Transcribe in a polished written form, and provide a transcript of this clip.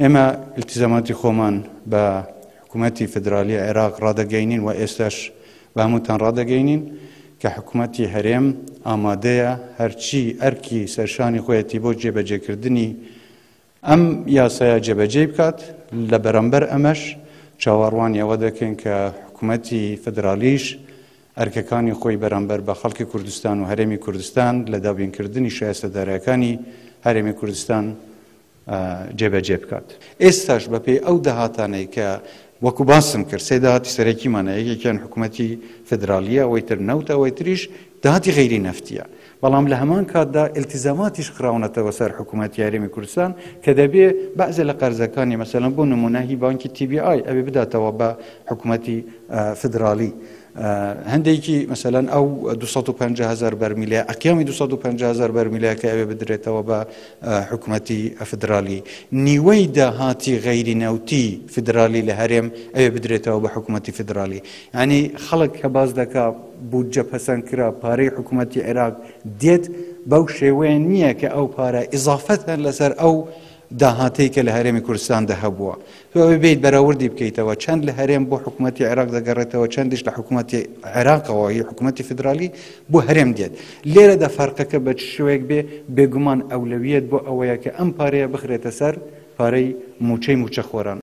ئێمە التزاماتی خۆمان بە حکوومەتی فدرالی عێراق ڕادەگەینین و ئێستاش بە هەمووتان ڕادەگەینین کە حکوومەتی هەرێم ئامادەیە هەرچی ئەرکی سەرشانی خۆیەتی بۆ جێبەجێکردنی ئەم یاسایە جێبەجێ بکات. لە بەرامبەر ئەمەش چاوەڕوانی ئەوە دەکەین کە حکوومەتی فدرالیش ئەرکەکانی خۆی بەرامبەر بە خەڵکی کوردستان و هەرێمی کوردستان لە دابینکردنی شایستەدارەکانی هەرێمی کوردستان جێبەجێ بکات. ئێستاش بەپێی ئەو داهاتانەی کە وەکو باسم کرد سێ داهاتی سەرەکیمانە، یەکێکیان حکوومەتی فدرالیە، ئەوەی تر نەوتە، ئەوەی تریش داهاتی غەیری نەفتیە. بەڵام لە هەمان کاتدا التزاماتیش خراونەتەوە سەر حکوومەتی هەرێمی کوردستان کە دەبێ بەعزێ لە قەرزەکانی مەسەڵەن بۆ نمونە هی بانکی TBI ئەوێ بداتەوە بە حکوومەتی فدرالی. هەندێکی مەسەلەن ئەو 250,000 بەرمیلە ئەقیامی 250,000 بەرمیلە کە ئەوێ بدرێتەوە بە حکوومەتی فدرالی، نیوەی داهاتی غەیری نەوتی فدرالی لە هەرێم ئەوێ بدرێتەوە بە حکوومەتی فدرالی. ینی خەڵک کە باز دەکا بودجە پەسەند کرا پارەی حکوومەتی عێراق دێت بەو شێوەیە نییە کە ئەو پارە ئیزافەتەن لەسەر ئەو داهاتەی کە لە هەرێمی کوردستاندا هەبووە. تۆ بێیت بەراوردی بکەیتەوە چەند لە هەرێم بۆ حکوومەتی عێراق دەگەڕێتەوە، چەندیش لە حکوومەتی عێراقەوە هی حکوومەتی فدرالی بۆ هەرێم دێت. لێرەدا فەرقەکە بە شوێک بێ بێگومان ئەولەویەت بۆ ئەوەیە کە ئەم پارەیە بخرێتە سەر پارەی موچەی موچەخۆران.